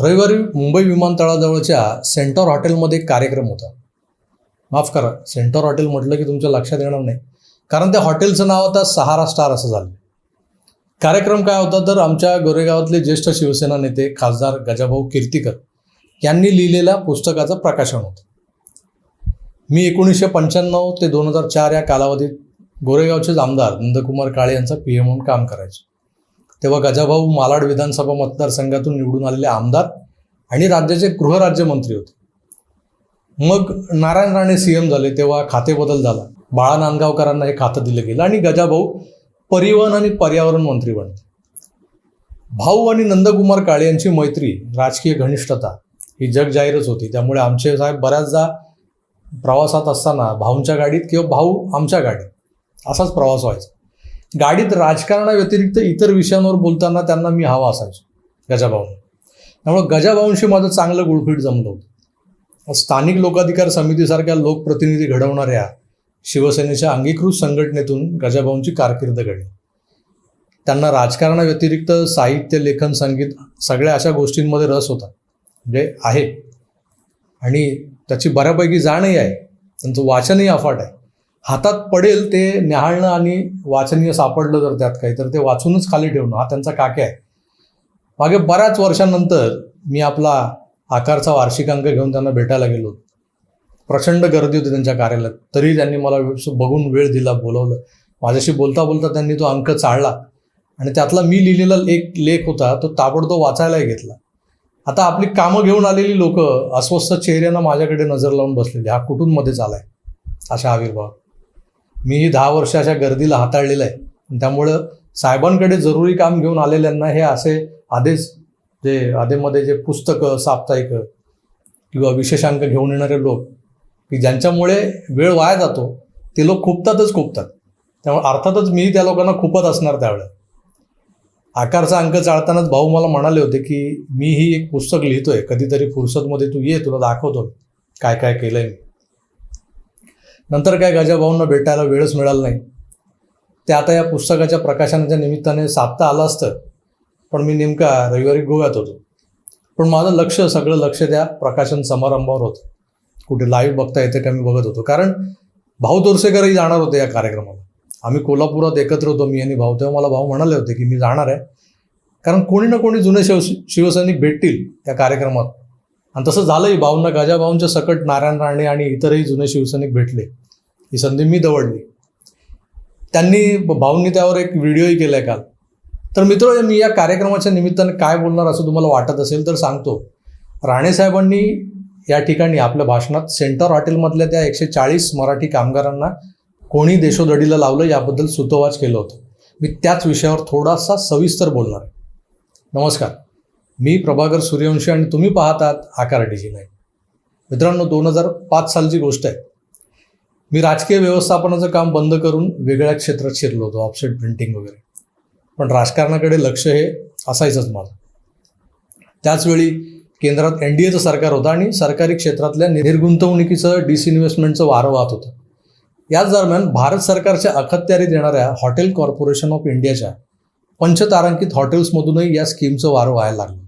रविवारी मुंबई विमानतळाजवळच्या सेंटर हॉटेलमध्ये एक कार्यक्रम होता. माफ करा, सेंटर हॉटेल म्हटलं की तुमच्या लक्षात येणार नाही, कारण त्या हॉटेलचं नाव आता सहारा स्टार असं झालं. कार्यक्रम काय होता तर आमच्या गोरेगावातले ज्येष्ठ शिवसेना नेते खासदार गजाभाऊ कीर्तीकर यांनी लिहिलेल्या पुस्तकाचं प्रकाशन होतं. मी 1995 ते 2004 या कालावधीत गोरेगावचेच आमदार नंदकुमार काळे यांचा PM म्हणून काम करायचो. तेव्हा गजाभाऊ मालाड विधानसभा मतदारसंघातून निवडून आलेले आमदार आणि राज्याचे गृहराज्यमंत्री होते. मग नारायण राणे CM झाले तेव्हा खाते बदल झाला. बाळा नांदगावकरांना हे खातं दिलं गेलं आणि गजाभाऊ परिवहन आणि पर्यावरण मंत्री बनले. भाऊ आणि नंदकुमार काळे यांची मैत्री, राजकीय घनिष्ठता ही जगजाहीरच होती. त्यामुळे आमचे साहेब बऱ्याचदा प्रवासात असताना भाऊंच्या गाडीत किंवा भाऊ आमच्या गाडीत असाच प्रवास व्हायचा. गाडीत राजकारणाव्यतिरिक्त इतर विषयांवर बोलताना त्यांना मी हवा असायचो गजाभाऊंना. त्यामुळे गजाभाऊंशी माझं चांगलं गुळफीट जमलं होतं. स्थानिक लोकाधिकार समितीसारख्या लोकप्रतिनिधी घडवणाऱ्या शिवसेनेच्या अंगीकृत संघटनेतून गजाभाऊंची कारकीर्द घडली. त्यांना राजकारणाव्यतिरिक्त साहित्य, लेखन, संगीत सगळ्या अशा गोष्टींमध्ये रस होता, म्हणजे आहे, आणि त्याची बऱ्यापैकी जाणही आहे. त्यांचं वाचनही अफाट आहे. हातात पडेल ते न्याहाळणं आणि वाचनीय सापडलं जर त्यात काही तर ते वाचूनच खाली ठेवणं हा त्यांचा काके आहे. मागे बऱ्याच वर्षांनंतर मी आपला आकारचा वार्षिकांक घेऊन त्यांना भेटायला गेलो. प्रचंड गर्दी होती त्यांच्या कार्यालयात, तरी त्यांनी मला बघून वेळ दिला, बोलवलं. माझ्याशी बोलता बोलता त्यांनी तो अंक चाळला आणि त्यातला मी लिहिलेला एक लेख होता तो ताबडतोब वाचायलाही घेतला. आता आपली कामं घेऊन आलेली लोक अस्वस्थ चेहऱ्यानं माझ्याकडे नजर लावून बसलेली. हा कुठून मध्येच आलाय अशा आविर्भाव. मीही 10 वर्ष अशा गर्दीला हाताळलेलं आहे. त्यामुळं साहेबांकडे जरुरी काम घेऊन आलेल्यांना हे असे आदेश, जे आधेमध्ये जे पुस्तकं, साप्ताहिक किंवा विशेषांक घेऊन येणारे लोक की ज्यांच्यामुळे वेळ वाया जातो, ते लोक खूपतात. त्यामुळे अर्थातच मीही त्या लोकांना खूपच असणार. त्यावेळेला आकारचा अंक चाळतानाच भाऊ मला म्हणाले होते की मीही एक पुस्तक लिहितोय, कधीतरी फुरसतमध्ये तू ये, तुला दाखवतो काय काय केलंय मी. नंतर काय गजाभाऊंना भेटायला वेळच मिळाला नाही. ते आता या पुस्तकाच्या प्रकाशनाच्या निमित्ताने साधता आलं असतं, पण मी नेमका रविवारी गोव्यात होतो. पण माझं सगळं लक्ष त्या प्रकाशन समारंभावर होतं. कुठे लाईव्ह बघता येते का मी बघत होतो, कारण भाऊ तोरसेकरही जाणार होते या कार्यक्रमाला. आम्ही कोल्हापुरात एकत्र होतो, मी आणि भाऊ. तेव्हा मला भाऊ म्हणाले होते की मी जाणार आहे, कारण कोणी ना कोणी जुने शिवसैनिक भेटतील त्या कार्यक्रमात. आणि तसं झालंही. भाऊंना, गजाभाऊंच्या सकट नारायण राणे आणि इतरही जुने शिवसैनिक भेटले. ही संधी मी दवडली. भाऊंनी त्यावर एक व्हिडिओही केलाय काल. तर मित्र, मी या कार्यक्रमाच्या निमित्ताने काय बोलणार असं तुम्हाला वाटत असेल तर सांगतो. राणेसाहेबांनी या ठिकाणी आपल्या भाषणात सेंटर हॉटेलमधल्या त्या 140 मराठी कामगारांना कोणी देशोधडीला लावलं याबद्दल सुतोवाच केलं होतं. मी त्याच विषयावर थोडासा सविस्तर बोलणार आहे. नमस्कार, मी प्रभाकर सूर्यवंशी आणि तुम्ही पाहतात आकार DG9. मित्रांनो, 2005 सालची गोष्ट आहे. मी राजकीय व्यवस्थापनाचं काम बंद करून वेगळ्या क्षेत्रात शिरलो होतो, ऑफसेट प्रिंटिंग वगैरे. पण राजकारणाकडे लक्ष हे असायचंच माझं. त्याचवेळी केंद्रात NDAचं सरकार होतं आणि सरकारी क्षेत्रातल्या निर्गुंतवणुकीचं, डिसइन्व्हेस्टमेंटचं वारं वाहत होतं. याच दरम्यान भारत सरकारच्या अखत्यारीत येणाऱ्या हॉटेल कॉर्पोरेशन ऑफ इंडियाच्या पंचतारांकित हॉटेल्समधूनही या स्कीमचं वारं व्हायला लागलं होतं.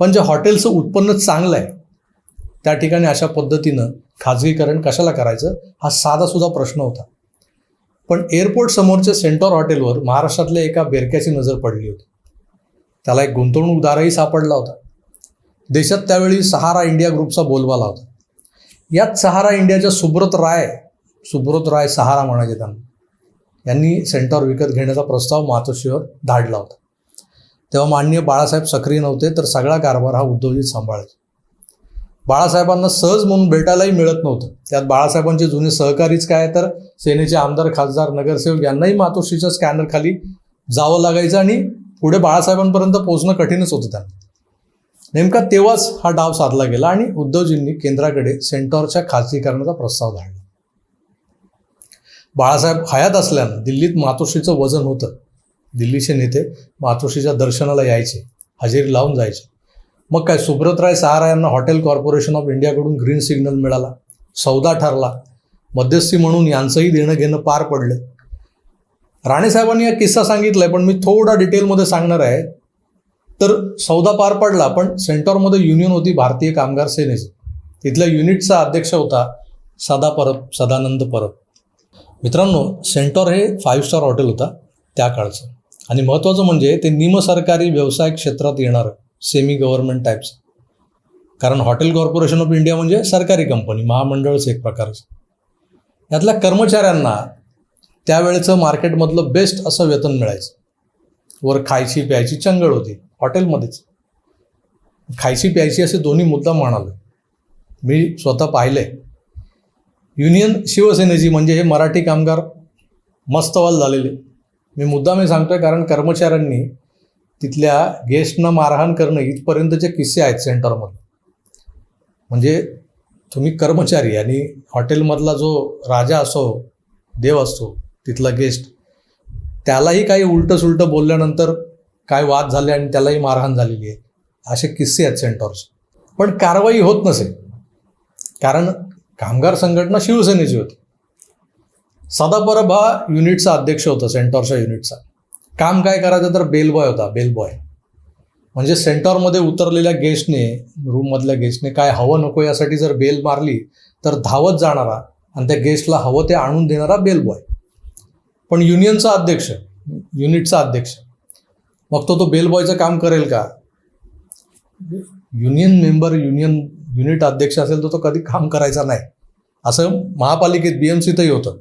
पण ज्या हॉटेलचं उत्पन्न चांगलं आहे त्या ठिकाणी अशा पद्धतीनं खाजगीकरण कशाला करायचं हा साधासुद्धा प्रश्न होता. पण एअरपोर्ट समोरच्या सेंटर हॉटेलवर महाराष्ट्रातल्या एका बेरक्याची नजर पडली होती. त्याला एक गुंतवणूकदारही सापडला होता. देशात त्यावेळी सहारा इंडिया ग्रुपचा बोलबाला होता. याच सहारा इंडियाच्या सुब्रत राय सहारा म्हणायचे त्यांना, यांनी सेंटर विकत घेण्याचा प्रस्ताव मातोश्रीवर धाडला होता. तेव्हा माननीय बाळासाहेब सक्रिय नव्हते, तर सगळा कारभार हा उद्धवजीत सांभाळायचा. बाळासाहेबांना सहज म्हणून भेटायलाही मिळत नव्हतं. त्यात बाळासाहेबांचे जुने सहकारीच काय तर सेनेचे आमदार, खासदार, नगरसेवक यांनाही मातोश्रीच्या स्कॅनर खाली जावं लागायचं आणि पुढे बाळासाहेबांपर्यंत पोहोचणं कठीणच होतं त्यांना. नेमका तेव्हाच हा डाव साधला गेला आणि उद्धवजींनी केंद्राकडे सेंटरच्या खाजगीकरणाचा प्रस्ताव धाडला. बाळासाहेब हयात असल्यानं दिल्लीत मातोश्रीचं वजन होतं. दिल्लीचे नेते मातोश्रीच्या दर्शनाला यायचे, हजेरी लावून जायचे. मग काय, सुब्रत राय सहारा यांना हॉटेल कॉर्पोरेशन ऑफ इंडियाकडून ग्रीन सिग्नल मिळाला, सौदा ठरला. मध्यस्थी म्हणून यांचंही देणं घेणं पार पडलं. राणेसाहेबांनी हा किस्सा सांगितलाय, पण मी थोडा डिटेलमध्ये सांगणार आहे. तर सौदा पार पडला, पण सेंटॉरमध्ये युनियन होती भारतीय कामगार सेनेची. तिथल्या युनिटचा अध्यक्ष होता सदानंद परब. मित्रांनो, सेंटॉर हे 5 स्टार हॉटेल होता त्या काळचं. आणि महत्त्वाचं म्हणजे ते निमसरकारी व्यवसाय क्षेत्रात येणारं, सेमी गव्हर्नमेंट टाईप्स. कारण हॉटेल कॉर्पोरेशन ऑफ इंडिया म्हणजे सरकारी कंपनी, महामंडळच एक प्रकारचं. यातल्या कर्मचाऱ्यांना त्यावेळेचं मार्केटमधलं बेस्ट असं वेतन मिळायचं. वर खायची प्यायची चंगळ होती हॉटेलमध्येच. खायची प्यायची असे दोन्ही मुद्दा म्हणाले. मी स्वतः पाहिले. युनियन शिवसेनेची म्हणजे हे मराठी कामगार मस्तवाल झालेले. मी मुद्दाम सांगतोय कारण कर्मचाऱ्यांनी तिथल्या गेस्टना मारहाण करणं इथपर्यंतचे किस्से आहेत सेंटरमध्ये. म्हणजे तुम्ही कर्मचारी आणि हॉटेलमधला जो राजा असो, देव असतो, तिथला गेस्ट, त्यालाही काही उलटं बोलल्यानंतर काय वाद झाले आणि त्यालाही मारहाण झालेली आहे, असे किस्से आहेत सेंटॉरचे. पण कारवाई होत नसे, कारण कामगार संघटना शिवसेनेची होती. सदा परब हा युनिटचा अध्यक्ष होता, सेंटॉरच्या युनिटचा. काम काय करायचं तर बेलबॉय होता. बेलबॉय म्हणजे सेंटॉरमध्ये उतरलेल्या गेस्टने, रूममधल्या गेस्टने काय हवं नको यासाठी जर बेल मारली तर धावत जाणारा आणि त्या गेस्टला हवं ते आणून देणारा बेलबॉय. पण युनियनचा अध्यक्ष, युनिटचा अध्यक्ष, मग तो बेलबॉयचं काम करेल का? युनियन मेंबर, युनिट अध्यक्ष असेल तर तो कधी काम करायचा नाही. असं महापालिकेत BMCतही होतं.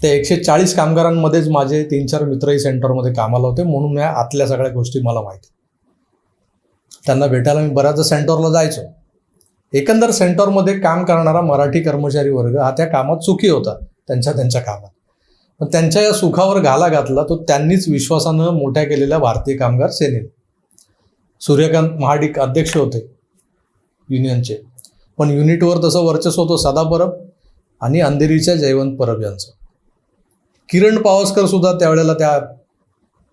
त्या 140 कामगारांमध्येच माझे 3-4 मित्रही सेंटरमध्ये कामाला होते, म्हणून या आतल्या सगळ्या गोष्टी मला माहिती. त्यांना भेटायला मी बऱ्याचदा सेंटरला जायचो. एकंदर सेंटरमध्ये काम करणारा मराठी कर्मचारी वर्ग हा त्या कामात सुखी होता, त्यांच्या कामात. पण त्यांच्या या सुखावर घाला घातला तो त्यांनीच विश्वासानं मोठ्या केलेल्या भारतीय कामगार सेनेने. सूर्यकांत महाडिक अध्यक्ष होते युनियनचे, पण युनिटवर तसं वर्चस्व होतं सदा परब आणि अंधेरीच्या जयवंत परब यांचं. किरण पावसकर सुद्धा त्यावेळेला त्या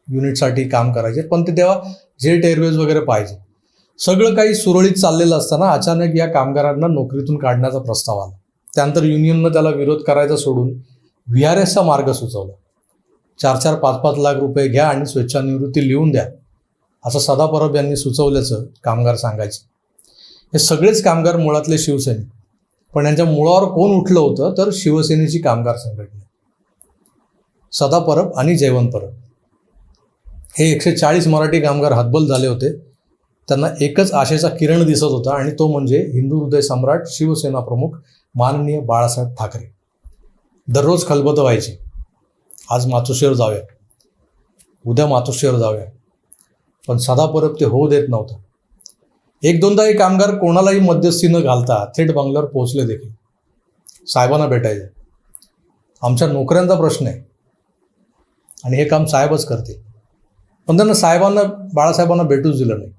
युनिटसाठी काम करायचे, पण ते तेव्हा जेट एअरवेज वगैरे पाहिजे. सगळं काही सुरळीत चाललेलं असताना अचानक या कामगारांना नोकरीतून काढण्याचा प्रस्ताव आला. त्यानंतर युनियननं त्याला विरोध करायचा सोडून VRSचा मार्ग सुचवला. 4-4, 5-5 लाख रुपये घ्या आणि स्वेच्छानिवृत्ती लिहून द्या, असं सदा परब यांनी सुचवल्याचं कामगार सांगायचे. हे सगळेच कामगार मुळातले शिवसैनिक, पण यांच्या मुळावर कोण उठलं होतं तर शिवसेनेची कामगार संघटना. सदा परब आणि जयवंत परब हे 140 मराठी कामगार हतबल झाले होते. त्यांना एकच आशेचा किरण दिसत होता आणि तो म्हणजे हिंदू हृदय सम्राट शिवसेना प्रमुख माननीय बाळासाहेब ठाकरे. दररोज खलबतं व्हायची, आज मातोश्रीवर जाऊया, उद्या मातोश्रीवर जाऊया, पण सदा परब ते होऊ देत नव्हतं. 1-2दा हे कामगार कोणालाही मध्यस्थी न घालता थेट बंगल्यावर पोहोचले देखील. साहेबांना भेटायचे. आमच्या नोकऱ्यांचा प्रश्न आहे आणि हे काम साहेबच करते. पण त्यांना बाळासाहेबांना भेटूच दिलं नाही.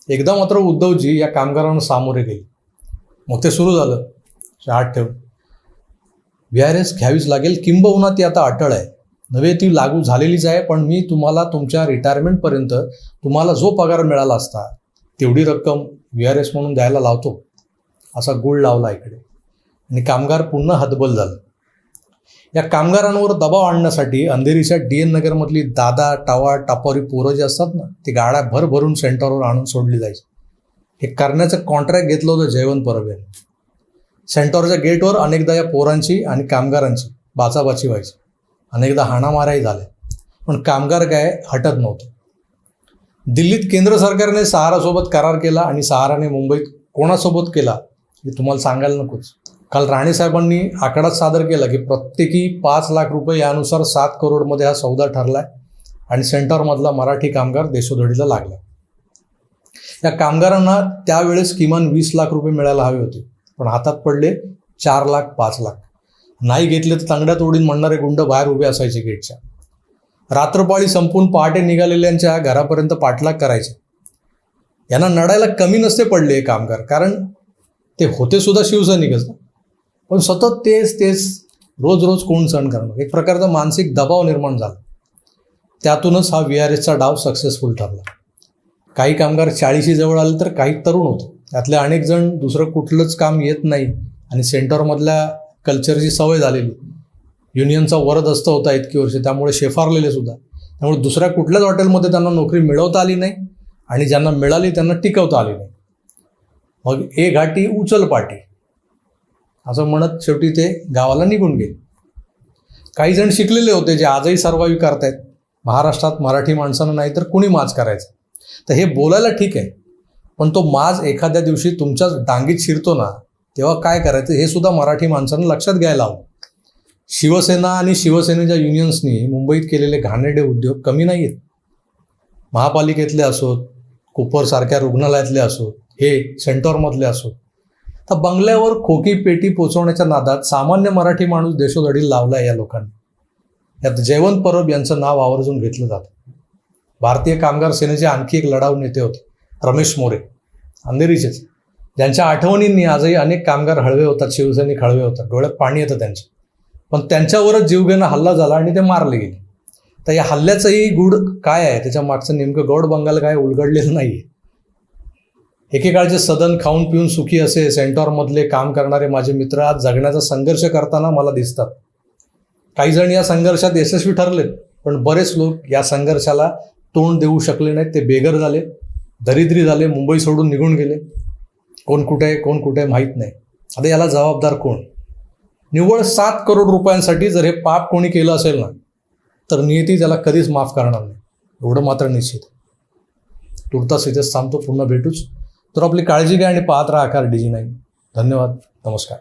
एकदा मात्र उद्धवजी या कामगारांना सामोरे गेले. मग ते सुरू झालं, हात ठेवून, VRS घ्यावीच लागेल, किंबहुना ती आता अटळ आहे, नव्हे ती लागू झालेलीच आहे, पण मी तुम्हाला तुमच्या रिटायरमेंटपर्यंत तुम्हाला जो पगार मिळाला असता तेवढी रक्कम VRS म्हणून द्यायला लावतो, असा गुळ लावला इकडे. आणि कामगार पुन्हा हतबल झालं. या कामगारांवर दबाव आणण्यासाठी अंधेरीच्या DN नगरमधली दादा, टावा, टापारी पोरं जे असतात ना, ती गाड्या भरभरून सेंटरवर आणून सोडली जायची. हे करण्याचं कॉन्ट्रॅक्ट घेतलं होतं जयवंत परब यांनी. सेंटरच्या गेटवर अनेकदा या पोरांची आणि कामगारांची बाचाबाची व्हायची, अनेकदा हाणामाराही झाले, पण कामगार काय हटत नव्हते. दिल्लीत केंद्र सरकारने सहारासोबत करार केला आणि सहाराने मुंबईत कोणासोबत केला हे तुम्हाला सांगायला नकोच. काल राणेसाहेबांनी आकडाच सादर केला की प्रत्येकी 5 लाख रुपये, यानुसार 7 करोडमध्ये हा सौदा ठरलाय आणि सेंटरमधला मराठी कामगार देशोधडीला लागला. या कामगारांना त्यावेळेस किमान 20 लाख रुपये मिळायला हवे होते, पण हातात पडले 4 लाख, 5 लाख. नाही घेतले तर तंगड्यात ओढीन म्हणणारे गुंड बाहेर उभे असायचे गेटच्या. रात्रपाळी संपून पहाटे निघालेल्यांच्या घरापर्यंत पाठलाग करायचे. यांना नडायला कमी नसते पडले हे कामगार, कारण ते होते सुद्धा शिवसैनिकच, पण सतत तेच रोज कोण सहन करणार. एक प्रकारचा मानसिक दबाव निर्माण झाला. त्यातूनच हा VRSचा डाव सक्सेसफुल ठरला. काही कामगार 40शी जवळ आले तर काही तरुण होते. त्यातले अनेक जण दुसरं कुठलंच काम येत नाही आणि सेंटरमधल्या कल्चरची सवय झालेली, युनियनचा वरदहस्त होता इतकी वर्ष, त्यामुळे शेफारलेले सुद्धा. त्यामुळे दुसऱ्या कुठल्याच हॉटेलमध्ये त्यांना नोकरी मिळवता आली नाही आणि ज्यांना मिळाली त्यांना टिकवता आली नाही. मग ए घाटी उचल पाटी असं म्हणत शेवटी ते गावाला निघून गेले. काही जण शिकलेले होते जे आजही सर्वाइव्ह करतायत. महाराष्ट्रात मराठी माणसानं नाही तर कुणी माज करायचं. तर हे बोलायला ठीक आहे, पण तो माज एखाद्या दिवशी तुमच्याच डांगीत शिरतो ना, तेव्हा काय करायचं हे सुद्धा मराठी माणसानं लक्षात घ्यायला हवं. शिवसेना आणि शिवसेनेच्या युनियन्सनी मुंबईत केलेले घाणेरडे उद्योग कमी नाही आहेत. महापालिकेतले असोत, कोपरसारख्या रुग्णालयातले असोत, हे सेंटॉरमधले असोत. तर बंगल्यावर खोकी पेटी पोचवण्याच्या नादात सामान्य मराठी माणूस देशोधडीला लावला आहे या लोकांनी. यात जयवंत परब यांचं नाव आवर्जून घेतलं जातं. भारतीय कामगार सेनेचे आणखी एक लढाऊ नेते होते रमेश मोरे, अंधेरीचेच, ज्यांच्या आठवणींनी आजही अनेक कामगार हळवे होतात, शिवसैनिक हळवे होतात, डोळ्यात पाणी येतं त्यांच्या. पण त्यांच्यावरच जीवघेणा हल्ला झाला आणि ते मारले गेले. तर या हल्ल्याचंही गूढ काय आहे, त्याच्या मागचं नेमकं गौड बंगाल काय उलगडलेलं नाही आहे. एकेकाळचे सदन खाऊन पिऊन सुखी असे सेंटॉरमधले काम करणारे माझे मित्र आज जगण्याचा संघर्ष करताना मला दिसतात. काही जण या संघर्षात यशस्वी ठरलेत, पण बरेच लोक या संघर्षाला तोंड देऊ शकले नाहीत. ते बेघर झाले, दरिद्री झाले, मुंबई सोडून निघून गेले. कोण कुठे आहे, कोण कुठे माहीत नाही. आता याला जबाबदार कोण? निव्वळ 7 करोड रुपयांसाठी जर हे पाप कोणी केलं असेल ना, तर नियती त्याला कधीच माफ करणार नाही, एवढं मात्र निश्चित. तुर्तास इथेच थांबतो, पुन्हा भेटूच. तर आपली काळजी घ्या आणि पाहत राहा आकार DG9. धन्यवाद, नमस्कार.